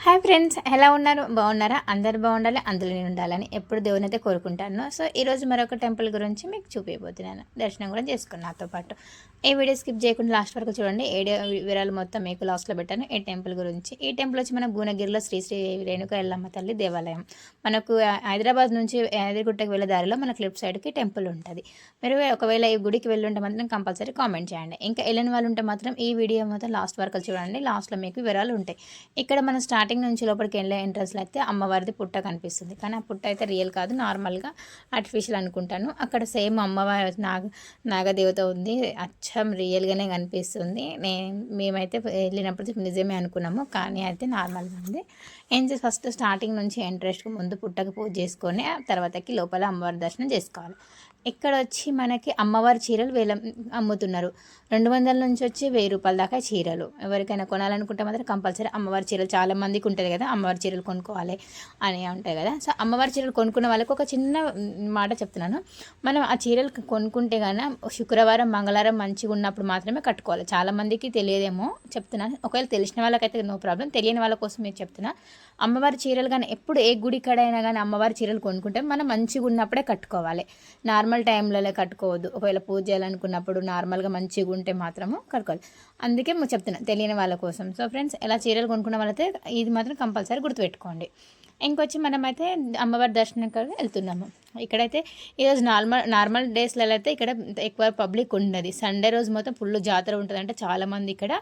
Hi friends, ఎలా ఉన్నారు? బాగున్నారా? అందరు బాగుండాలి, అందులో నేను ఉండాలని ఎప్పుడు దేవుని అయితే కోరుకుంటాను. సో ఈరోజు మరొక టెంపుల్ గురించి మీకు చూపించబోతున్నాను. దర్శనం కూడా చేసుకుని నాతో పాటు ఈ వీడియో స్కిప్ చేయకుండా లాస్ట్ వరకు చూడండి. వివరాలు మొత్తం మీకు లాస్ట్లో పెట్టాను ఈ టెంపుల్ గురించి. ఈ టెంపుల్ వచ్చి మన భువనగిరిలో శ్రీ శ్రీ రేణుక ఎల్లమ్మ తల్లి దేవాలయం. మనకు హైదరాబాద్ నుంచి యాదగిరిగుట్టకు వెళ్ళే దారిలో మనకు లెఫ్ట్ సైడ్కి టెంపుల్ ఉంటుంది. మీరు ఒకవేళ ఈ గుడికి వెళ్ళుంటే మాత్రం కంపల్సరీ కామెంట్ చేయండి. ఇంకా వెళ్ళని వాళ్ళు ఉంటే మాత్రం ఈ వీడియో మొత్తం లాస్ట్ వరకు చూడండి. లాస్ట్లో మీకు వివరాలు ఉంటాయి. ఇక్కడ మన స్టార్టింగ్ నుంచి లోపలికి వెళ్ళే ఎంట్రన్స్లో అయితే అమ్మవారిది పుట్ట కనిపిస్తుంది. కానీ ఆ పుట్ట అయితే రియల్ కాదు, నార్మల్గా ఆర్టిఫిషియల్ అనుకుంటాను. అక్కడ సేమ్ అమ్మవారి నాగదేవత ఉంది, అచ్చం రియల్గానే కనిపిస్తుంది. మేమైతే వెళ్ళినప్పుడు నిజమే అనుకున్నాము, కానీ అయితే నార్మల్గా ఉంది. ఏం చేసి ఫస్ట్ స్టార్టింగ్ నుంచి ఎంట్రెస్ట్కి ముందు పుట్టకు పూజ చేసుకొని ఆ తర్వాతకి లోపల అమ్మవారి దర్శనం చేసుకోవాలి. ఇక్కడ వచ్చి మనకి అమ్మవారి చీరలు అమ్ముతున్నారు. 200 నుంచి వచ్చి 1000 రూపాయల దాకా చీరలు. ఎవరికైనా కొనాలనుకుంటే మాత్రం కంపల్సరీ అమ్మవారి చీరలు చాలా మందికి ఉంటుంది కదా, అమ్మవారి చీరలు కొనుక్కోవాలి అని ఉంటాయి కదా. సో అమ్మవారి చీరలు కొనుక్కున్న వాళ్ళకి ఒక చిన్న మాట చెప్తున్నాను. మనం ఆ చీరలు కొనుక్కుంటే కానీ శుక్రవారం మంగళవారం మంచిగా ఉన్నప్పుడు మాత్రమే కట్టుకోవాలి. చాలామందికి తెలియదేమో చెప్తున్నాను. ఒకవేళ తెలిసిన వాళ్ళకైతే నో ప్రాబ్లం, తెలియని వాళ్ళ కోసం మీరు చెప్తున్నా. అమ్మవారి చీరలు కానీ ఎప్పుడు ఏ గుడి కడైనా కానీ అమ్మవారి చీరలు కొనుక్కుంటే మనం మంచిగా ఉన్నప్పుడే కట్టుకోవాలి. నార్మల్ టైంలలో కట్టుకోవద్దు. ఒకవేళ పూజ చేయాలనుకున్నప్పుడు నార్మల్గా మంచిగా ఉంటే మాత్రము కట్టుకోవాలి. అందుకే చెప్తున్నా తెలియని వాళ్ళ కోసం. సో ఫ్రెండ్స్, ఎలా చీరలు కొనుక్కున్న వాళ్ళైతే ఇది మాత్రం కంపల్సరీ గుర్తుపెట్టుకోండి. ఇంకొచ్చి మనమైతే అమ్మవారి దర్శనానికి వెళ్తున్నాము. ఇక్కడైతే ఈరోజు నార్మల్ డేస్లలో అయితే ఇక్కడ ఎక్కువ పబ్లిక్ ఉండదు. సండే రోజు మొత్తం ఫుల్ జాతర ఉంటుంది. అంటే చాలామంది ఇక్కడ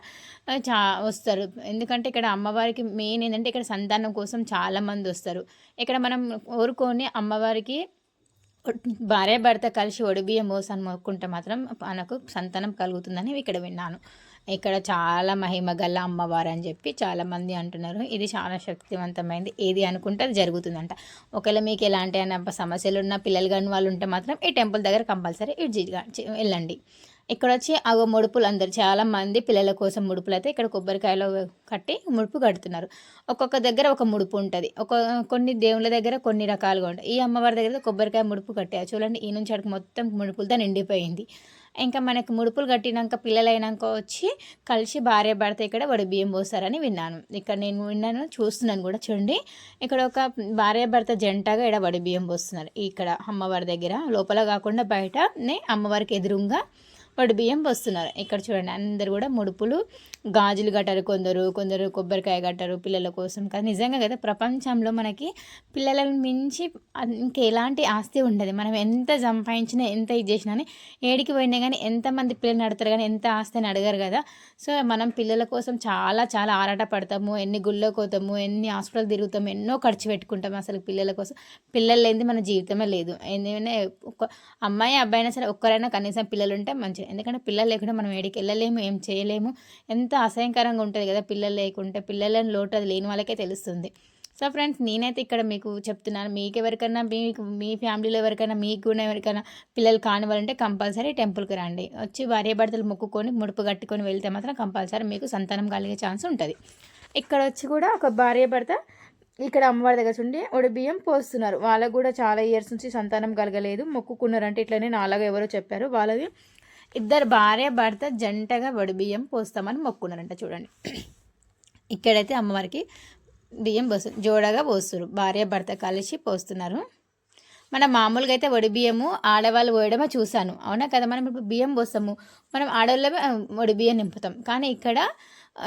వస్తారు. ఎందుకంటే ఇక్కడ అమ్మవారికి మెయిన్ ఏంటంటే ఇక్కడ సంతానం కోసం చాలామంది వస్తారు. ఇక్కడ మనం కోరుకొని అమ్మవారికి భార్య భర్త కలిసి ఒడిబియ్యం మోసాన్ని మొక్కుంటే మాత్రం మనకు సంతానం కలుగుతుందని ఇక్కడ విన్నాను. ఇక్కడ చాలా మహిమ గల అమ్మవారు అని చెప్పి చాలామంది అంటున్నారు. ఇది చాలా శక్తివంతమైంది, ఏది అనుకుంటే అది జరుగుతుందంట. ఒకవేళ మీకు ఎలాంటి సమస్యలు ఉన్న పిల్లలు కాని వాళ్ళు ఉంటే మాత్రం ఈ టెంపుల్ దగ్గర కంపల్సరీ వెళ్ళండి. ఇక్కడ వచ్చి ముడుపులు అందరు చాలామంది పిల్లల కోసం ముడుపులు అయితే ఇక్కడ కొబ్బరికాయలో కట్టి ముడుపు కడుతున్నారు. ఒక్కొక్క దగ్గర ఒక ముడుపు ఉంటుంది. కొన్ని దేవుళ్ళ దగ్గర కొన్ని రకాలుగా ఉంటాయి. ఈ అమ్మవారి దగ్గర కొబ్బరికాయ ముడుపు కట్టారు చూడండి. ఈ నుంచి అక్కడికి మొత్తం ముడుపులతో నిండిపోయింది. ఇంకా మనకు ముడుపులు కట్టినాక పిల్లలైనాక వచ్చి కలిసి భార్య భర్త ఇక్కడ బియ్యం పోస్తారని విన్నాను. ఇక్కడ నేను విన్నాను, చూస్తున్నాను కూడా. చూడండి, ఇక్కడ ఒక భార్య భర్త జంటగా ఇక్కడ బియ్యం పోస్తున్నారు. ఇక్కడ అమ్మవారి దగ్గర లోపల కాకుండా బయటనే అమ్మవారికి ఎదురుగా బియ్యం పోస్తున్నారు. ఇక్కడ చూడండి, అందరు కూడా ముడుపులు గాజులు కట్టారు, కొందరు కొబ్బరికాయ కట్టారు పిల్లల కోసం. కానీ నిజంగా కదా, ప్రపంచంలో మనకి పిల్లలను మించి ఇంకెలాంటి ఆస్తి ఉండదు. మనం ఎంత సంపాదించినా ఎంత ఇది చేసినా ఏడికి పోయినా కానీ ఎంతమంది పిల్లల్ని అడుగుతారు కానీ ఎంత ఆస్తి అని అడగారు కదా. సో మనం పిల్లల కోసం చాలా చాలా ఆరాట పడతాము. ఎన్ని గుళ్ళకి పోతాము, ఎన్ని హాస్పిటల్ తిరుగుతాము, ఎన్నో ఖర్చు పెట్టుకుంటాము. అసలు పిల్లల కోసం, పిల్లలు లేనిది మన జీవితమే లేదు. ఎందుకంటే ఒక అమ్మాయి అబ్బాయి అయినా సరే ఒక్కరైనా కనీసం పిల్లలు ఉంటే మంచిది. ఎందుకంటే పిల్లలు లేకుండా మనం ఏడికి వెళ్ళలేము, ఏం చేయలేము. ఎంత అసహ్యకరంగా ఉంటుంది కదా పిల్లలు లేకుంటే. పిల్లలని లోటు అది లేని వాళ్ళకే తెలుస్తుంది. సో ఫ్రెండ్స్, నేనైతే ఇక్కడ మీకు చెప్తున్నాను, మీకు ఎవరికైనా మీ ఫ్యామిలీలో ఎవరికైనా మీకు ఎవరికైనా పిల్లలు కానివ్వాలంటే కంపల్సరీ టెంపుల్కి రండి. వచ్చి భార్యాభర్తలు మొక్కుకొని ముడుపు కట్టుకొని వెళ్తే మాత్రం కంపల్సరీ మీకు సంతానం కలిగే ఛాన్స్ ఉంటుంది. ఇక్కడ వచ్చి కూడా ఒక భార్యాభర్త ఇక్కడ అమ్మవారి దగ్గర ఉండి బియ్యం పోస్తున్నారు. వాళ్ళకు కూడా చాలా ఇయర్స్ నుంచి సంతానం కలగలేదు, మొక్కుకున్నారంటే ఇట్లనే నాలాగా ఎవరో చెప్పారు. వాళ్ళది ఇద్దరు భార్య భర్త జంటగా బియ్యం పోస్తామని మొక్కున్నారంట. చూడండి, ఇక్కడైతే అమ్మవారికి బియ్యం జోడగా పోస్తారు, భార్య భర్త కలిసి పోస్తున్నారు. మనం మామూలుగా అయితే బియ్యము ఆడవాళ్ళు పోయడమే చూశాను, అవునా కదా. మనం ఇప్పుడు బియ్యం పోస్తాము, మనం ఆడవాళ్ళమే బియ్యం నింపుతాం. కానీ ఇక్కడ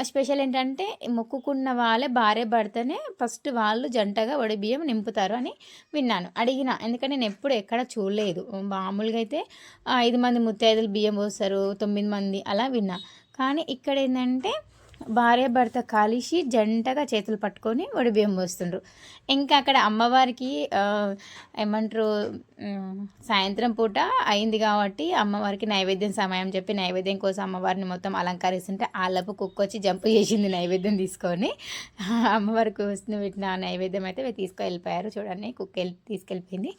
స్పెషల్ ఏంటంటే మొక్కుకున్న వాళ్ళే భార్య భర్తనే ఫస్ట్ వాళ్ళు జంటగా బియ్యం నింపుతారు అని విన్నాను, అడిగిన. ఎందుకంటే నేను ఎప్పుడు ఎక్కడ చూడలేదు. మామూలుగా అయితే 5 మంది ముత్తైదులు బియ్యం పోస్తారు, 9 మంది అలా విన్నా. కానీ ఇక్కడ ఏంటంటే భార్య భర్త కలిసి జంటగా చేతులు పట్టుకొని బియ్యం పోస్తుండ్రు. ఇంకా అక్కడ అమ్మవారికి ఏమంటారు, సాయంత్రం పూట అయింది కాబట్టి అమ్మవారికి నైవేద్యం సమయం చెప్పి నైవేద్యం కోసం అమ్మవారిని మొత్తం అలంకరిస్తుంటే ఆలపు కుక్క వచ్చి జంప్ చేసింది నైవేద్యం తీసుకొని. అమ్మవారికి వస్తుంది పెట్టిన నైవేద్యం అయితే తీసుకెళ్ళిపోయారు. చూడండి, కుక్క తీసుకెళ్ళిపోయింది.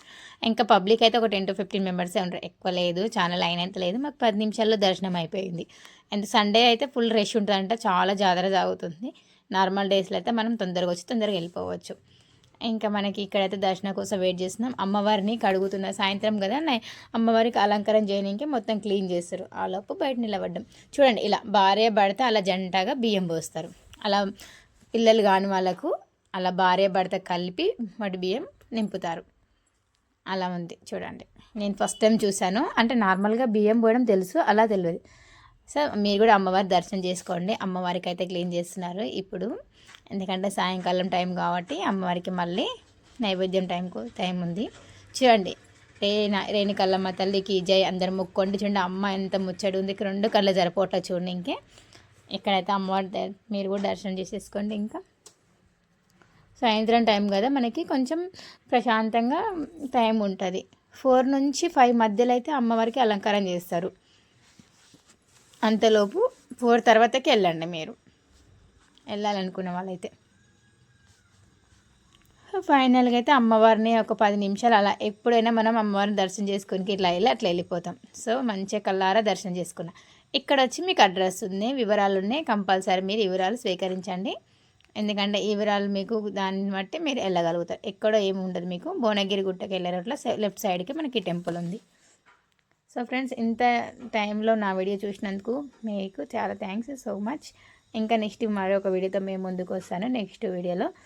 ఇంకా పబ్లిక్ అయితే ఒక 10 to 15 మెంబర్సే ఉంటారు, ఎక్కువ లేదు. చాలా లైన్ అయితే లేదు. మాకు 10 నిమిషాల్లో దర్శనం అయిపోయింది. అండ్ సండే అయితే ఫుల్ రష్ ఉంటుందంట, చాలా జాతర సాగుతుంది. నార్మల్ డేస్లో అయితే మనం తొందరగా వచ్చి తొందరగా వెళ్ళిపోవచ్చు. ఇంకా మనకి ఇక్కడైతే దర్శనం కోసం వెయిట్ చేస్తున్నాం. అమ్మవారిని కడుగుతున్నారు, సాయంత్రం కదా, అమ్మవారికి అలంకారం చేయడానికి మొత్తం క్లీన్ చేస్తారు. ఆ లోపు బయట నిలబడ్డం. చూడండి, ఇలా భార్య భర్త అలా జంటగా బియ్యం పోస్తారు. అలా పిల్లలు కాని వాళ్ళకు అలా భార్య భర్త కలిపి వడి బియ్యం నింపుతారు. అలా ఉంది చూడండి. నేను ఫస్ట్ టైం చూశాను. అంటే నార్మల్గా బియ్యం పోయడం తెలుసు, అలా తెలియదు. సో మీరు కూడా అమ్మవారి దర్శనం చేసుకోండి. అమ్మవారికి అయితే క్లీన్ చేస్తున్నారు ఇప్పుడు, ఎందుకంటే సాయంకాలం టైం కాబట్టి అమ్మవారికి మళ్ళీ నైవేద్యం టైం ఉంది. చూడండి, రేణుకల్లమ్మ తల్లికి జై, అందరు మొక్కండి. చూడండి అమ్మ ఎంత ముచ్చడు ఉంది, 2 కళ్ళు సరిపోవట్లే చూడండి. ఇంకే ఇక్కడైతే అమ్మవారి మీరు కూడా దర్శనం చేసేసుకోండి. ఇంకా సాయంత్రం టైం కదా, మనకి కొంచెం ప్రశాంతంగా టైం ఉంటుంది. 4 నుంచి 5 మధ్యలో అయితే అమ్మవారికి అలంకారం చేస్తారు. అంతలోపు 4 తర్వాతకి వెళ్ళండి మీరు, వెళ్ళాలనుకున్న వాళ్ళైతే. ఫైనల్గా అయితే అమ్మవారిని ఒక 10 నిమిషాలు అలా, ఎప్పుడైనా మనం అమ్మవారిని దర్శనం చేసుకుని ఇట్లా అట్లా వెళ్ళిపోతాం. సో మంచిగా కల్లారా దర్శనం చేసుకున్నా. ఇక్కడ వచ్చి మీకు అడ్రస్ ఉంది, వివరాలు ఉన్నాయి. కంపల్సరీ మీరు వివరాలు స్వీకరించండి, ఎందుకంటే ఈ వివరాలు మీకు దాన్ని బట్టి మీరు వెళ్ళగలుగుతారు. ఎక్కడో ఏమి ఉండదు మీకు. భువనగిరి గుట్టకి వెళ్ళే రోడ్లో లెఫ్ట్ సైడ్కి మనకి టెంపుల్ ఉంది. సో ఫ్రెండ్స్, ఇంత టైంలో నా వీడియో చూసినందుకు మీకు చాలా థ్యాంక్స్ సో మచ్. ఇంకా నెక్స్ట్ మరొక వీడియోతో మేము ముందుకు వస్తాను. నెక్స్ట్ వీడియోలో